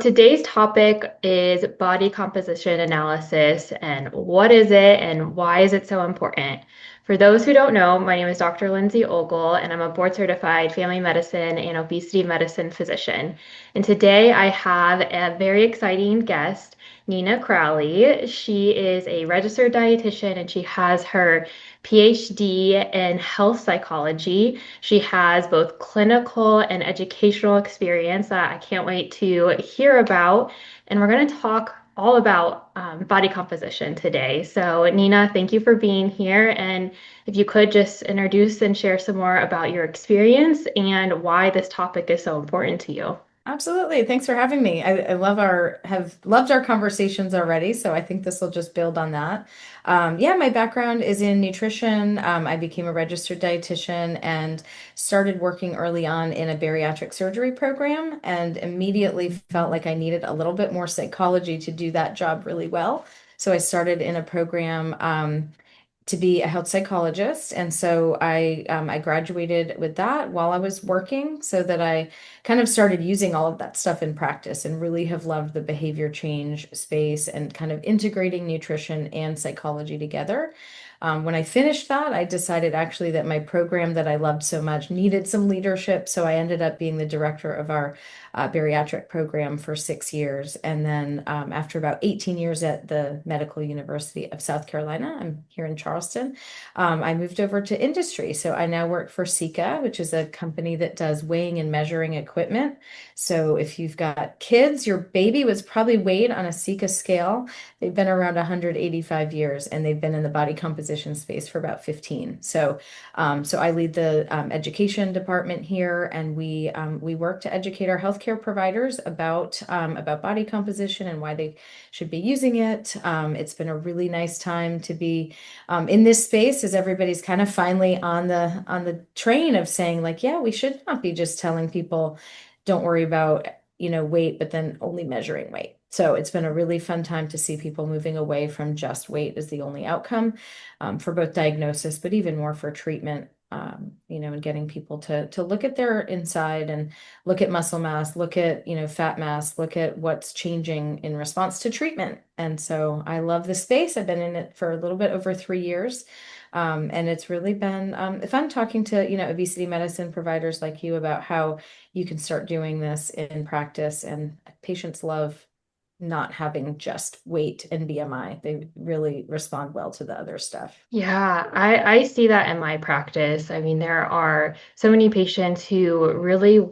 Today's topic is body composition analysis and what is it and why is it so important? For those who don't know, my name is Dr. Lindsay Ogle and I'm a board certified family medicine and obesity medicine physician. And today I have a very exciting guest, Nina Crowley. She is a registered dietitian and she has her PhD in health psychology. She has both clinical and educational experience that I can't wait to hear about. And we're going to talk all about body composition today. So, Nina, thank you for being here. And if you could just introduce and share some more about your experience and why this topic is so important to you. Absolutely. Thanks for having me. I love have loved our conversations already, so I think this will just build on that. Yeah, my background is in nutrition. I became a registered dietitian and started working early on in a bariatric surgery program and immediately felt like I needed a little bit more psychology to do that job really well. So I started in a program to be a health psychologist. And so I graduated with that while I was working so that I kind of started using all of that stuff in practice and really have loved the behavior change space and kind of integrating nutrition and psychology together. When I finished that, I decided actually that my program that I loved so much needed some leadership. So I ended up being the director of our bariatric program for 6 years. And then after about 18 years at the Medical University of South Carolina, I'm here in Charleston, I moved over to industry. So I now work for Seca, which is a company that does weighing and measuring equipment. So if you've got kids, your baby was probably weighed on a Seca scale. They've been around 185 years and they've been in the body composition space for about 15. So I lead the education department here, and we work to educate our healthcare providers about body composition and why they should be using it. It's been a really nice time to be in this space, as everybody's kind of finally on the train of saying like, yeah, we should not be just telling people, don't worry about weight, but then only measuring weight. So it's been a really fun time to see people moving away from just weight as the only outcome for both diagnosis, but even more for treatment. And getting people to look at their inside and look at muscle mass, look at fat mass, look at what's changing in response to treatment. And so I love the space. I've been in it for a little bit over 3 years. And it's really been fun talking to, obesity medicine providers like you about how you can start doing this in practice. And patients love not having just weight and BMI. They really respond well to the other stuff. Yeah, I see that in my practice. I mean, there are so many patients who really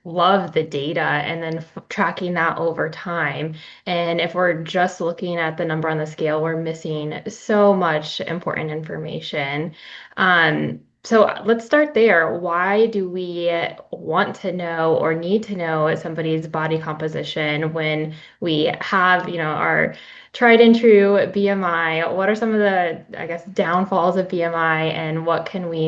love the data and then tracking that over time. And if we're just looking at the number on the scale, we're missing so much important information. So let's start there. Why do we want to know or need to know somebody's body composition when we have, our tried and true BMI? What are some of the, I guess, downfalls of BMI and what can we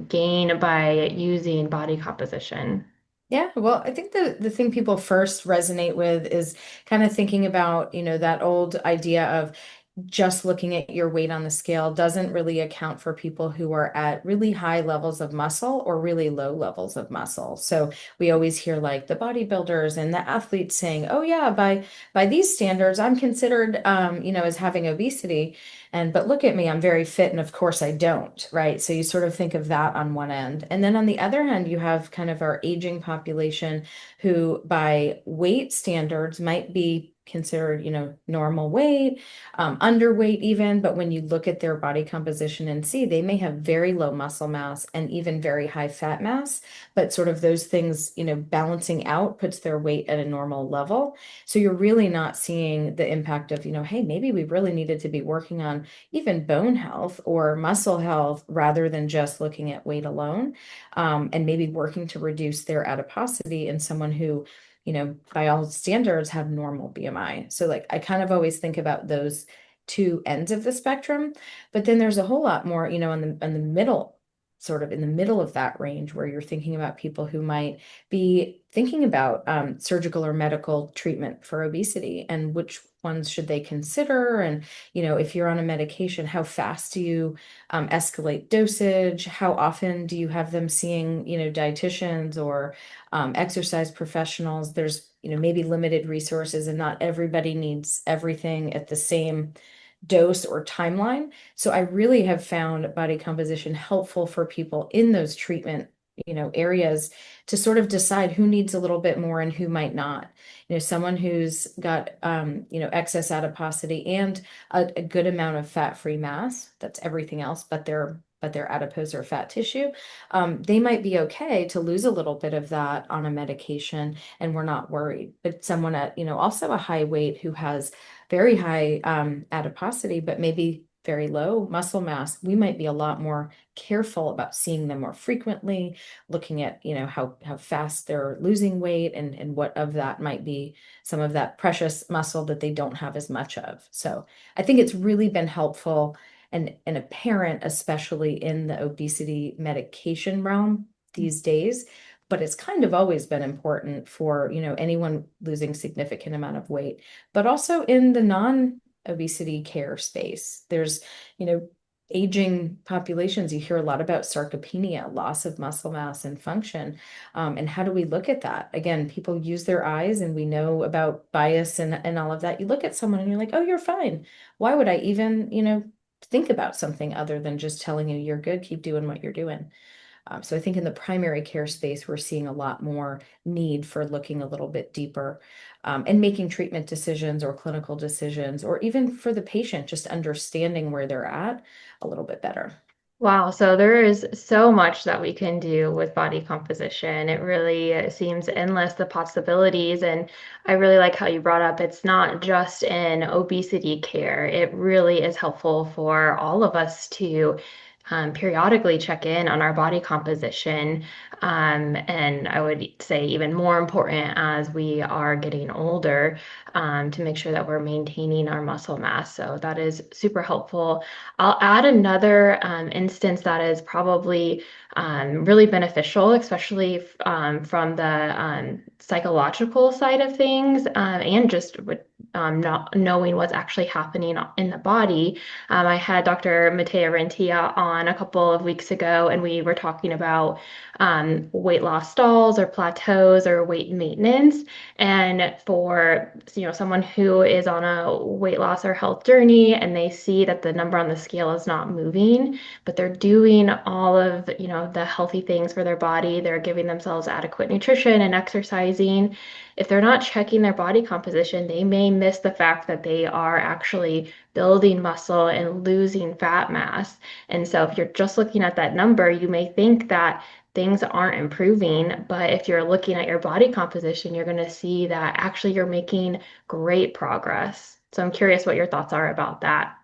gain by using body composition? Yeah, well, I think the thing people first resonate with is kind of thinking about, that old idea of just looking at your weight on the scale doesn't really account for people who are at really high levels of muscle or really low levels of muscle. So we always hear like the bodybuilders and the athletes saying, "Oh yeah, by these standards, I'm considered, as having obesity." And but look at me, I'm very fit, and of course I don't, right? So you sort of think of that on one end. And then on the other hand, you have kind of our aging population who by weight standards might be considered, normal weight, underweight even, but when you look at their body composition and see, they may have very low muscle mass and even very high fat mass, but sort of those things, balancing out puts their weight at a normal level. So you're really not seeing the impact of, hey, maybe we really needed to be working on even bone health or muscle health rather than just looking at weight alone, and maybe working to reduce their adiposity in someone who by all standards have normal BMI. So like I kind of always think about those two ends of the spectrum, but then there's a whole lot more, in the middle, sort of in the middle of that range where you're thinking about people who might be thinking about surgical or medical treatment for obesity and which ones should they consider. And, if you're on a medication, how fast do you escalate dosage? How often do you have them seeing, dietitians or exercise professionals? There's maybe limited resources and not everybody needs everything at the same dose or timeline. So I really have found body composition helpful for people in those treatment, areas to sort of decide who needs a little bit more and who might not. Someone who's got, excess adiposity and a good amount of fat-free mass, that's everything else, but their adipose or fat tissue, they might be okay to lose a little bit of that on a medication and we're not worried. But someone at, also a high weight who has very high adiposity, but maybe very low muscle mass, we might be a lot more careful about seeing them more frequently, looking at, how fast they're losing weight and what of that might be some of that precious muscle that they don't have as much of. So I think it's really been helpful and apparent, especially in the obesity medication realm these days. But it's kind of always been important for, anyone losing significant amount of weight, but also in the non-obesity care space. There's, aging populations. You hear a lot about sarcopenia, loss of muscle mass and function. And how do we look at that? Again, people use their eyes and we know about bias and all of that. You look at someone and you're like, oh, you're fine. Why would I even, think about something other than just telling you you're good, keep doing what you're doing. So I think in the primary care space, we're seeing a lot more need for looking a little bit deeper and making treatment decisions or clinical decisions, or even for the patient, just understanding where they're at a little bit better. Wow, so there is so much that we can do with body composition. It really seems endless, the possibilities. And I really like how you brought up it's not just in obesity care. It really is helpful for all of us to periodically check in on our body composition. And I would say even more important as we are getting older, to make sure that we're maintaining our muscle mass. So that is super helpful. I'll add another instance that is probably really beneficial, especially from the psychological side of things, and just with not knowing what's actually happening in the body. I had Dr. Matea Rentia on a couple of weeks ago, and we were talking about weight loss stalls or plateaus or weight maintenance. And for someone who is on a weight loss or health journey and they see that the number on the scale is not moving, but they're doing all of the healthy things for their body, they're giving themselves adequate nutrition and exercising. If they're not checking their body composition, they may miss the fact that they are actually building muscle and losing fat mass. And so if you're just looking at that number, you may think that things aren't improving. But if you're looking at your body composition, you're going to see that actually you're making great progress. So I'm curious what your thoughts are about that.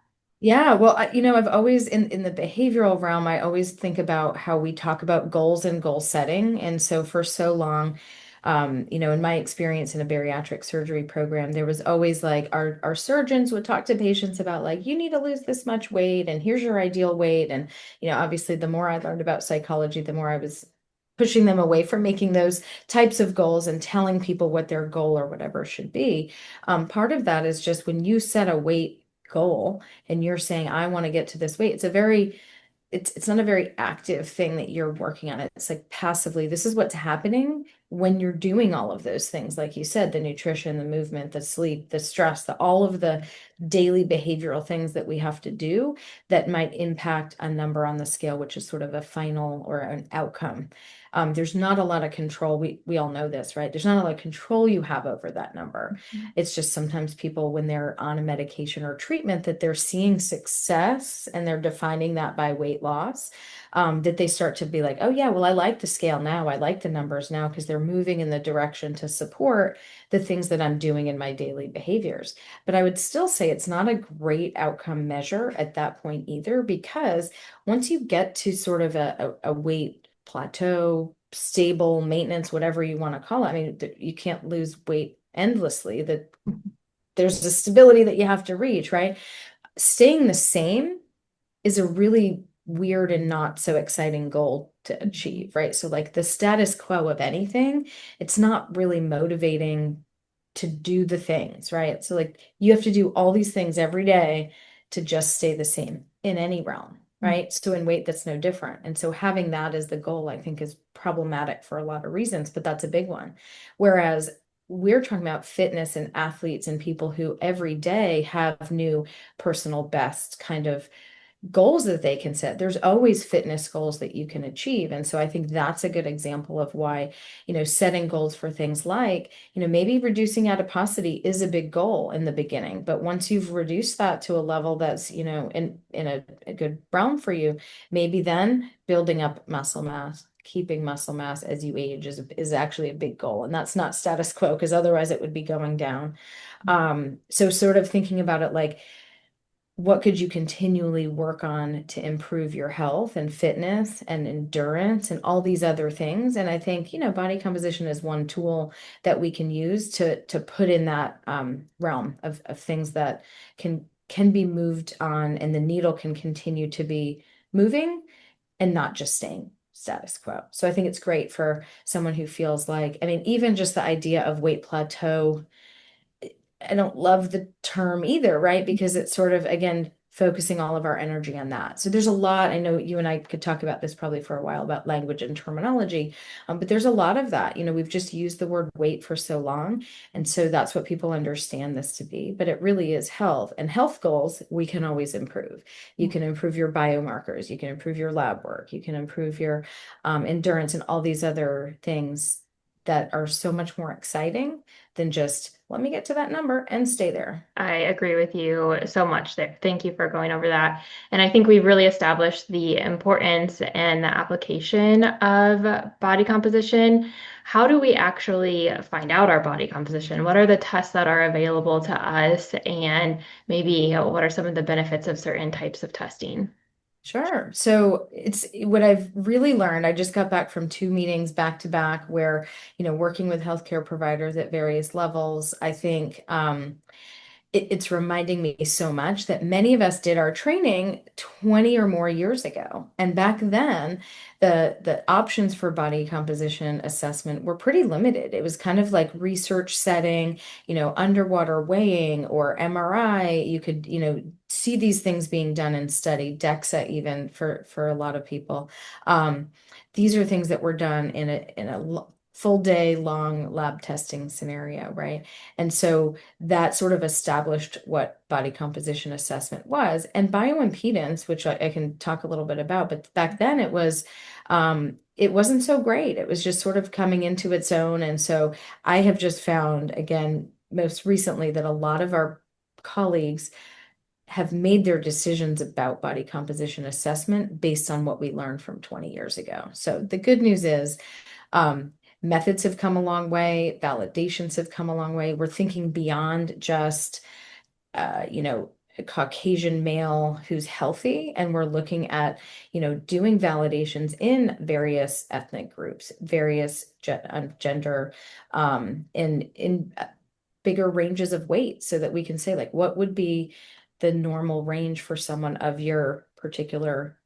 Yeah, well, I've always in the behavioral realm, I always think about how we talk about goals and goal setting. And so for so long, in my experience in a bariatric surgery program, there was always like our surgeons would talk to patients about like, you need to lose this much weight and here's your ideal weight. And, obviously the more I learned about psychology, the more I was pushing them away from making those types of goals and telling people what their goal or whatever should be. Part of that is just when you set a weight goal and you're saying, I want to get to this weight, it's not a very active thing that you're working on. It's like passively, this is what's happening when you're doing all of those things. Like you said, the nutrition, the movement, the sleep, the stress, all of the daily behavioral things that we have to do that might impact a number on the scale, which is sort of a final or an outcome. There's not a lot of control. We all know this, right? There's not a lot of control you have over that number. It's just sometimes people, when they're on a medication or treatment, that they're seeing success and they're defining that by weight loss, that they start to be like, oh yeah, well, I like the scale now. I like the numbers now because they're moving in the direction to support the things that I'm doing in my daily behaviors. But I would still say it's not a great outcome measure at that point either, because once you get to sort of a weight plateau, stable maintenance, whatever you want to call it. I mean, you can't lose weight endlessly. That there's a stability that you have to reach, right? Staying the same is a really weird and not so exciting goal to achieve, right? So like the status quo of anything, it's not really motivating to do the things, right? So like you have to do all these things every day to just stay the same in any realm, right? So in weight, that's no different. And so having that as the goal, I think, is problematic for a lot of reasons, but that's a big one. Whereas we're talking about fitness and athletes and people who every day have new personal best kind of goals that they can set. There's always fitness goals that you can achieve. And so I think that's a good example of why, setting goals for things like, maybe reducing adiposity is a big goal in the beginning. But once you've reduced that to a level that's, in a good realm for you, maybe then building up muscle mass. Keeping muscle mass as you age is actually a big goal. And that's not status quo because otherwise it would be going down. So sort of thinking about it like, what could you continually work on to improve your health and fitness and endurance and all these other things? And I think, body composition is one tool that we can use to put in that realm of things that can be moved on, and the needle can continue to be moving and not just staying status quo. So I think it's great for someone who feels like, I mean, even just the idea of weight plateau, I don't love the term either, right? Because it's sort of, again, focusing all of our energy on that. So there's a lot, I know you and I could talk about this probably for a while about language and terminology, but there's a lot of that. We've just used the word weight for so long. And so that's what people understand this to be, but it really is health, and health goals we can always improve. You can improve your biomarkers, you can improve your lab work, you can improve your endurance and all these other things that are so much more exciting than just let me get to that number and stay there. I agree with you so much there. Thank you for going over that. And I think we've really established the importance and the application of body composition. How do we actually find out our body composition? What are the tests that are available to us? And maybe what are some of the benefits of certain types of testing? Sure. So it's what I've really learned. I just got back from two meetings back to back where, working with healthcare providers at various levels, I think it's reminding me so much that many of us did our training 20 or more years ago. And back then, the options for body composition assessment were pretty limited. It was kind of like research setting, underwater weighing or MRI. You could, see these things being done and studied, DEXA even for a lot of people. These are things that were done in a full day long lab testing scenario, right? And so that sort of established what body composition assessment was. And bioimpedance, which I can talk a little bit about, but back then it wasn't so great. It was just sort of coming into its own. And so I have just found, again, most recently, that a lot of our colleagues have made their decisions about body composition assessment based on what we learned from 20 years ago. So the good news is, methods have come a long way, validations have come a long way. We're thinking beyond just, a Caucasian male who's healthy, and we're looking at, doing validations in various ethnic groups, various gender, in bigger ranges of weight, so that we can say, like, what would be the normal range for someone of your particular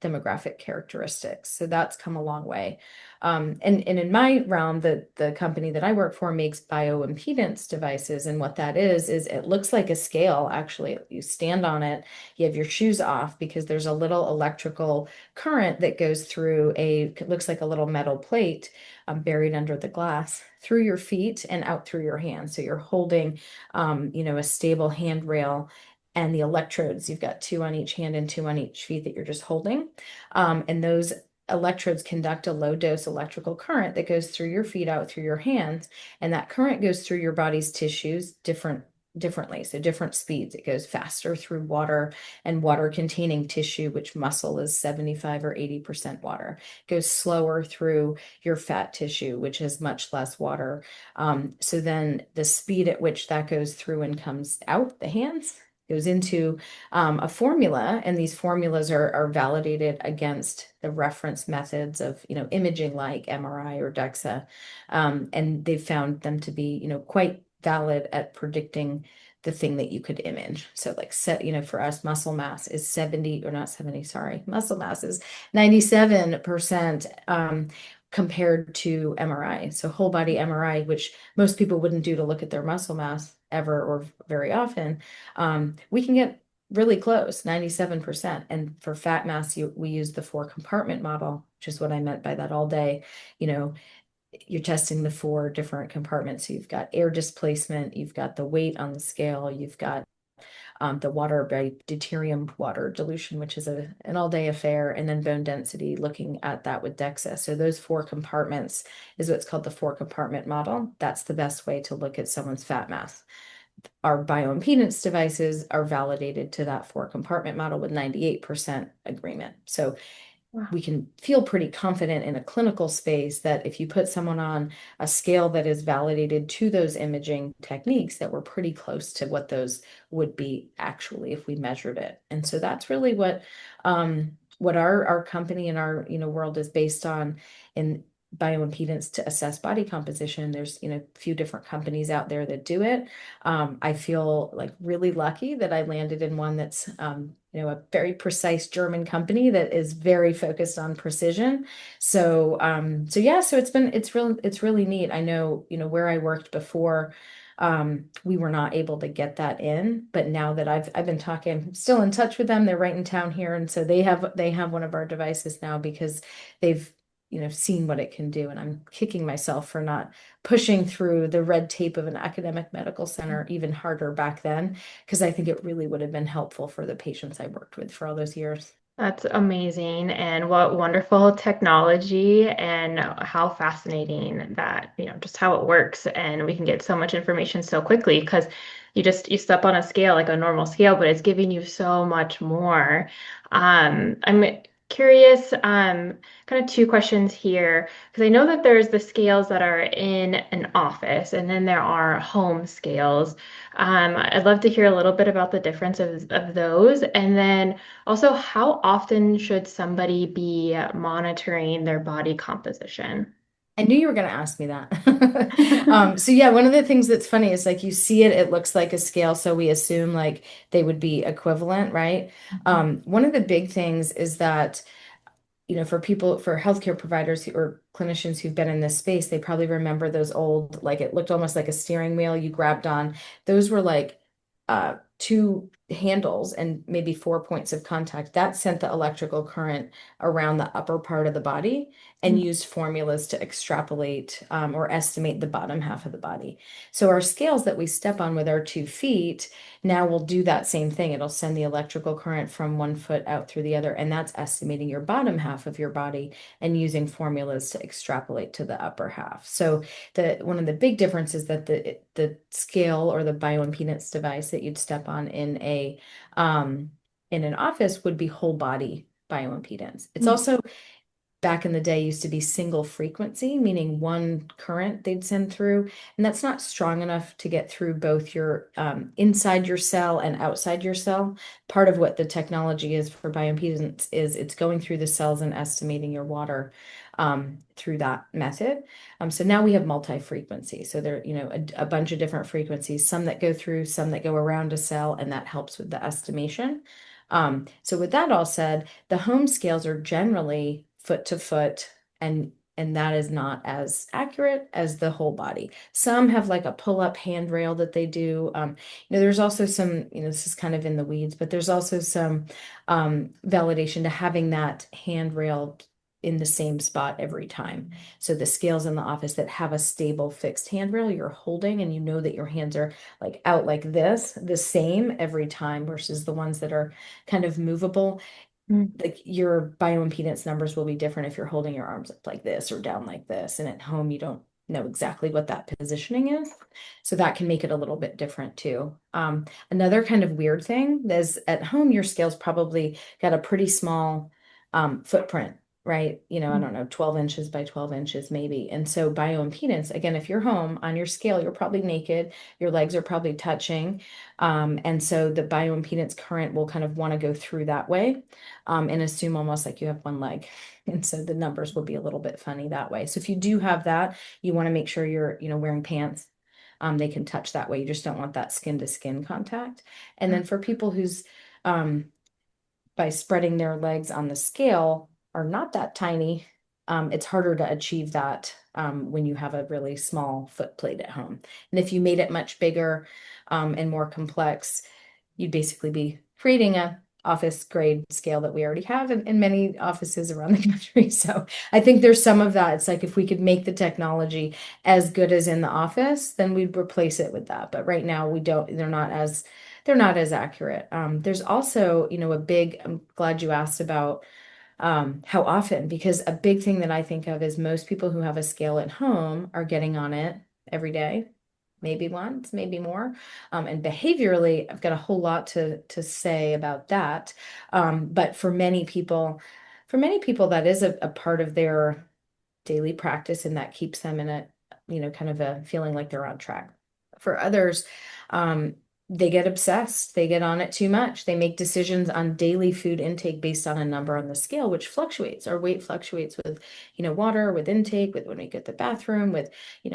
demographic characteristics. So that's come a long way. And in my realm, the company that I work for makes bioimpedance devices. And what that is it looks like a scale, actually. You stand on it, you have your shoes off, because there's a little electrical current that goes through it looks like a little metal plate buried under the glass, through your feet and out through your hands. So you're holding, a stable handrail, and the electrodes, you've got two on each hand and two on each feet that you're just holding. And those electrodes conduct a low dose electrical current that goes through your feet, out through your hands. And that current goes through your body's tissues differently. So different speeds. It goes faster through water and water containing tissue, which muscle is 75 or 80% water. It goes slower through your fat tissue, which has much less water. So then the speed at which that goes through and comes out the hands goes into a formula, and these formulas are validated against the reference methods of, imaging like MRI or DEXA, and they've found them to be, quite valid at predicting the thing that you could image. So like for us, muscle mass is 70, or not 70, sorry, muscle mass is 97% compared to MRI. So whole body MRI, which most people wouldn't do to look at their muscle mass ever or very often, we can get really close, 97%. And for fat mass, we use the 4-compartment model, which is what I meant by that all day. you're testing the four different compartments. So you've got air displacement, you've got the weight on the scale, you've got the water by deuterium water dilution, which is an all-day affair, and then bone density, looking at that with DEXA. So those four compartments is what's called the four-compartment model. That's the best way to look at someone's fat mass. Our bioimpedance devices are validated to that four-compartment model with 98% agreement. So Wow. we can feel pretty confident in a clinical space that if you put someone on a scale that is validated to those imaging techniques, that we're pretty close to what those would be actually if we measured it. And so that's really what our company and our world is based on in bioimpedance to assess body composition. There's a few different companies out there that do it. I feel like really lucky that I landed in one that's a very precise German company that is very focused on precision. So yeah, so it's really neat. I know, where I worked before, we were not able to get that in, but now that I've been talking, I'm still in touch with them. They're right in town here, and so they have one of our devices now because they've seen what it can do. And I'm kicking myself for not pushing through the red tape of an academic medical center even harder back then, because I think it really would have been helpful for the patients I worked with for all those years. That's amazing. And what wonderful technology and how fascinating that, just how it works. And we can get so much information so quickly because you step on a scale like a normal scale, but it's giving you so much more. I'm curious, kind of two questions here, because I know that there's the scales that are in an office and then there are home scales. I'd love to hear a little bit about the difference of those. And then also, how often should somebody be monitoring their body composition? I knew you were going to ask me that. So yeah, one of the things that's funny is like you see it, it looks like a scale, so we assume like they would be equivalent, right? One of the big things is that for healthcare providers or clinicians who've been in this space, they probably remember those old, like it looked almost like a steering wheel you grabbed on. Those were like two handles and maybe 4 points of contact that sent the electrical current around the upper part of the body and used formulas to extrapolate or estimate the bottom half of the body. So our scales that we step on with our 2 feet now will do that same thing. It'll send the electrical current from one foot out through the other, and that's estimating your bottom half of your body and using formulas to extrapolate to the upper half. So one of the big differences that the scale or the bioimpedance device that you'd step on in an office would be whole body bioimpedance. It's also back in the day used to be single frequency, meaning one current they'd send through, and that's not strong enough to get through both your inside your cell and outside your cell. Part of what the technology is for bioimpedance is it's going through the cells and estimating your water through that method. So now we have multi-frequency. So there, a bunch of different frequencies, some that go through, some that go around a cell, and that helps with the estimation. So with that all said, the home scales are generally foot to foot, and that is not as accurate as the whole body. Some have like a pull-up handrail that they do. There's also some, this is kind of in the weeds, but there's also some validation to having that handrail in the same spot every time. So the scales in the office that have a stable fixed handrail you're holding, and that your hands are like out like this, the same every time, versus the ones that are kind of movable. Mm. Like your bioimpedance numbers will be different if you're holding your arms up like this or down like this. And at home, you don't know exactly what that positioning is. So that can make it a little bit different too. Another kind of weird thing is at home, your scale's probably got a pretty small footprint, right? I don't know, 12 inches by 12 inches maybe. And so bioimpedance, again, if you're home on your scale, you're probably naked, your legs are probably touching. And so the bioimpedance current will kind of want to go through that way and assume almost like you have one leg. And so the numbers will be a little bit funny that way. So if you do have that, you want to make sure you're, wearing pants. They can touch that way. You just don't want that skin to skin contact. And then for people who's by spreading their legs on the scale are not that tiny, it's harder to achieve that when you have a really small foot plate at home. And if you made it much bigger and more complex, you'd basically be creating office grade scale that we already have in many offices around the country. So I think there's some of that. It's like if we could make the technology as good as in the office, then we'd replace it with that. But right now we don't, they're not as accurate. There's also, I'm glad you asked about how often, because a big thing that I think of is most people who have a scale at home are getting on it every day, maybe once, maybe more. And behaviorally, I've got a whole lot to say about that. But for many people, that is a part of their daily practice, and that keeps them in a, kind of a feeling like they're on track. For others, um, they get obsessed. They get on it too much. They make decisions on daily food intake based on a number on the scale, which fluctuates. Our weight fluctuates with, water, with intake, with when we get to the bathroom, with,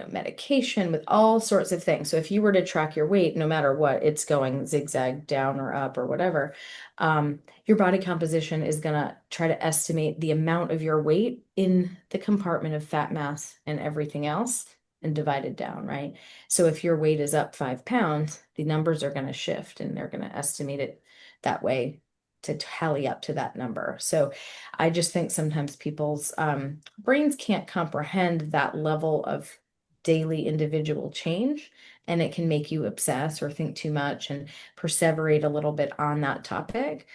medication, with all sorts of things. So if you were to track your weight, no matter what, it's going zigzag down or up or whatever. Your body composition is going to try to estimate the amount of your weight in the compartment of fat mass and everything else and divide it down, right? So if your weight is up 5 pounds, the numbers are going to shift and they're going to estimate it that way to tally up to that number. So I just think sometimes people's brains can't comprehend that level of daily individual change, and it can make you obsess or think too much and perseverate a little bit on that topic.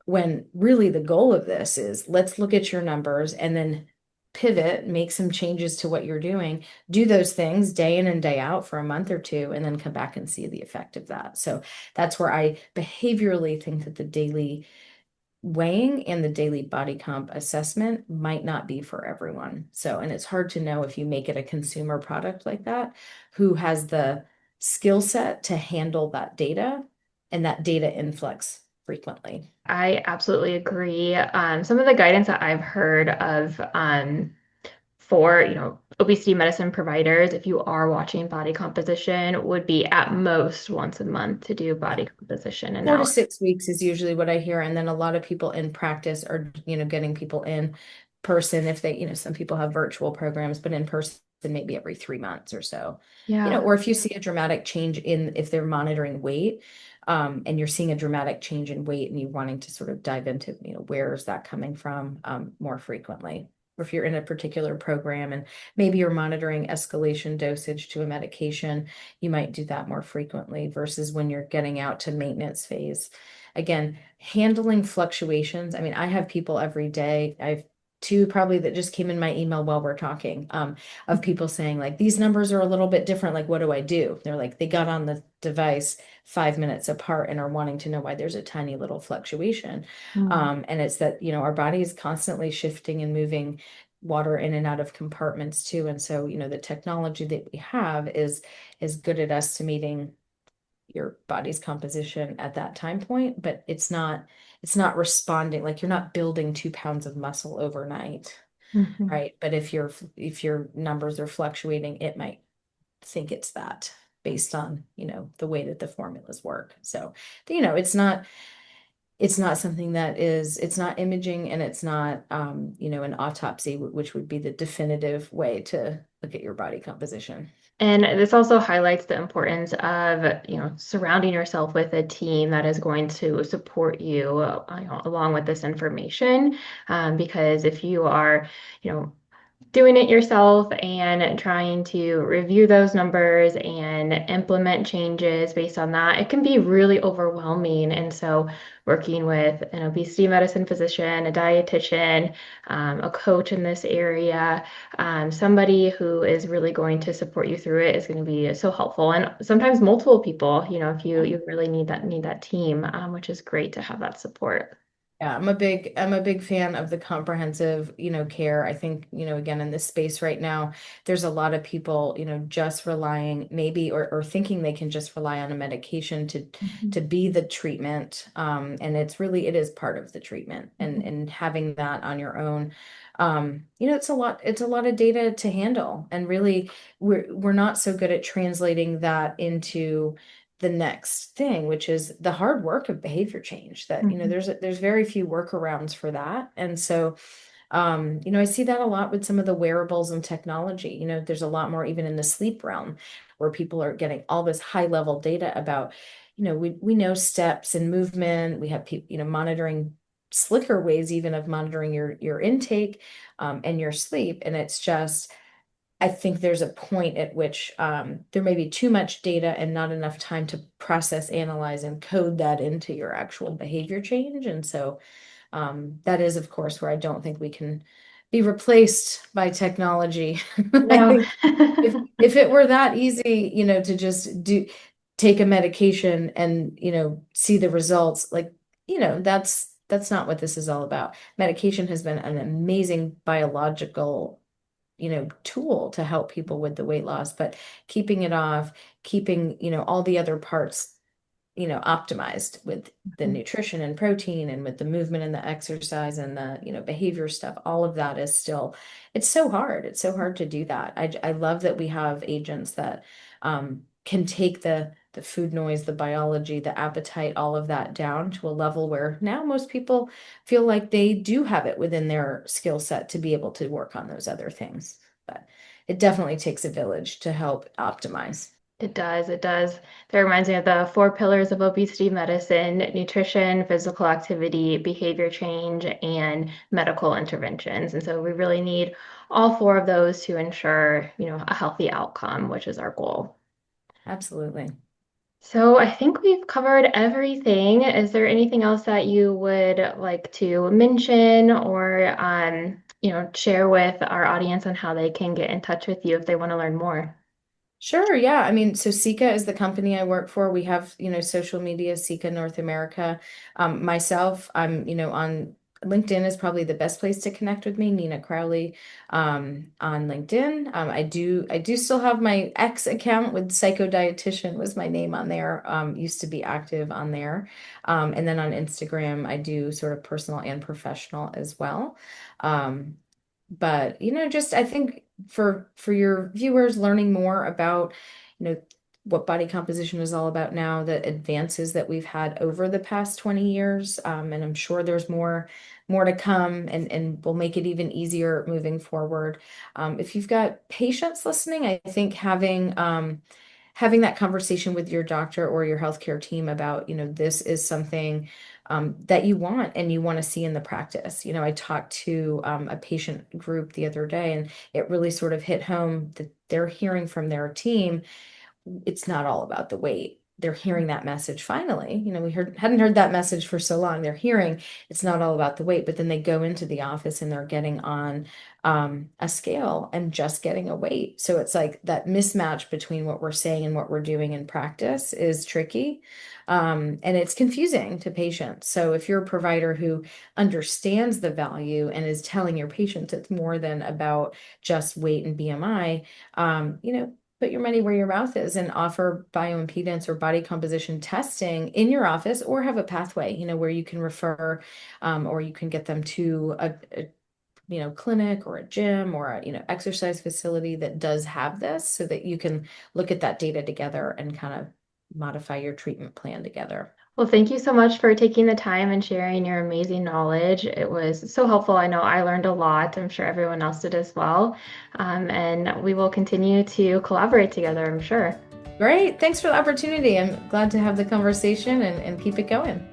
When really the goal of this is let's look at your numbers and then pivot, make some changes to what you're doing, do those things day in and day out for a month or two, and then come back and see the effect of that. So that's where I behaviorally think that the daily weighing and the daily body comp assessment might not be for everyone. So, and it's hard to know if you make it a consumer product like that, who has the skill set to handle that data and that data influx frequently. I absolutely agree. Some of the guidance that I've heard of for, obesity medicine providers, if you are watching body composition, would be at most once a month to do body composition 4 to 6 weeks is usually what I hear. And then a lot of people in practice are, getting people in person if they, some people have virtual programs, but in person maybe every 3 months or so. Yeah. Or if you see a dramatic change in if they're monitoring weight, and you're seeing a dramatic change in weight and you wanting to sort of dive into, where is that coming from, more frequently. Or if you're in a particular program and maybe you're monitoring escalation dosage to a medication, you might do that more frequently versus when you're getting out to maintenance phase. Again, handling fluctuations. I mean, I have people every day. I've two probably that just came in my email while we're talking, of people saying like, these numbers are a little bit different. Like, what do I do? They're like, they got on the device 5 minutes apart and are wanting to know why there's a tiny little fluctuation. Mm. And it's that, our body is constantly shifting and moving water in and out of compartments too. And so, the technology that we have is good at estimating your body's composition at that time point, but it's not responding, like you're not building 2 pounds of muscle overnight, Mhm. right? But if your numbers are fluctuating, it might think it's that based on, the way that the formulas work. So, it's not something that is, it's not imaging, and it's not, an autopsy, which would be the definitive way to look at your body composition. And this also highlights the importance of, surrounding yourself with a team that is going to support you, along with this information. Because if you are, doing it yourself and trying to review those numbers and implement changes based on that, it can be really overwhelming. And so, working with an obesity medicine physician, a dietitian, a coach in this area, somebody who is really going to support you through it is going to be so helpful. And sometimes multiple people, if you really need that team, which is great to have that support. Yeah, I'm a big fan of the comprehensive, care. I think, again, in this space right now, there's a lot of people, just relying maybe or thinking they can just rely on a medication to Mhm. be the treatment. And it is part of the treatment, and Mhm. and having that on your own. It's a lot of data to handle. And really we're not so good at translating that into the next thing, which is the hard work of behavior change, that, Mhm. there's very few workarounds for that. And so, I see that a lot with some of the wearables and technology. There's a lot more even in the sleep realm where people are getting all this high level data about, we know steps and movement. We have people, monitoring slicker ways even of monitoring your intake and your sleep. And it's just, I think there's a point at which there may be too much data and not enough time to process, analyze, and code that into your actual behavior change. And so that is, of course, where I don't think we can be replaced by technology. I No. think if it were that easy, to just take a medication and, see the results, like, that's not what this is all about. Medication has been an amazing biological, tool to help people with the weight loss, but keeping it off, keeping, all the other parts, optimized with the nutrition and protein and with the movement and the exercise and the, behavior stuff, all of that is still, it's so hard. It's so hard to do that. I love that we have agents that can take the food noise, the biology, the appetite, all of that down to a level where now most people feel like they do have it within their skill set to be able to work on those other things. But it definitely takes a village to help optimize. It does. It does. That reminds me of the four pillars of obesity medicine: nutrition, physical activity, behavior change, and medical interventions. And so we really need all four of those to ensure, a healthy outcome, which is our goal. Absolutely. So I think we've covered everything. Is there anything else that you would like to mention or, share with our audience on how they can get in touch with you if they want to learn more? Sure, yeah. I mean, so Seca is the company I work for. We have, social media, Seca North America. Myself, I'm, on LinkedIn is probably the best place to connect with me, Nina Crowley, on LinkedIn. I do still have my ex account with Psychodietitian was my name on there. Used to be active on there. And then on Instagram, I do sort of personal and professional as well. Um, but just I think for your viewers learning more about you know what body composition is all about now, the advances that we've had over the past 20 years, and I'm sure there's more to come, and will make it even easier moving forward. If you've got patients listening, I think having that conversation with your doctor or your healthcare team about, this is something that you want and you want to see in the practice. I talked to a patient group the other day, and it really sort of hit home that they're hearing from their team it's not all about the weight. They're hearing that message finally. We hadn't heard that message for so long. They're hearing it's not all about the weight, but then they go into the office and they're getting on a scale and just getting a weight. So it's like that mismatch between what we're saying and what we're doing in practice is tricky. And it's confusing to patients. So if you're a provider who understands the value and is telling your patients it's more than about just weight and BMI, put your money where your mouth is and offer bioimpedance or body composition testing in your office, or have a pathway, where you can refer, or you can get them to a clinic or a gym or a, exercise facility that does have this, so that you can look at that data together and kind of modify your treatment plan together. Well, thank you so much for taking the time and sharing your amazing knowledge. It was so helpful. I know I learned a lot. I'm sure everyone else did as well. And we will continue to collaborate together, I'm sure. Great. Thanks for the opportunity. I'm glad to have the conversation and keep it going.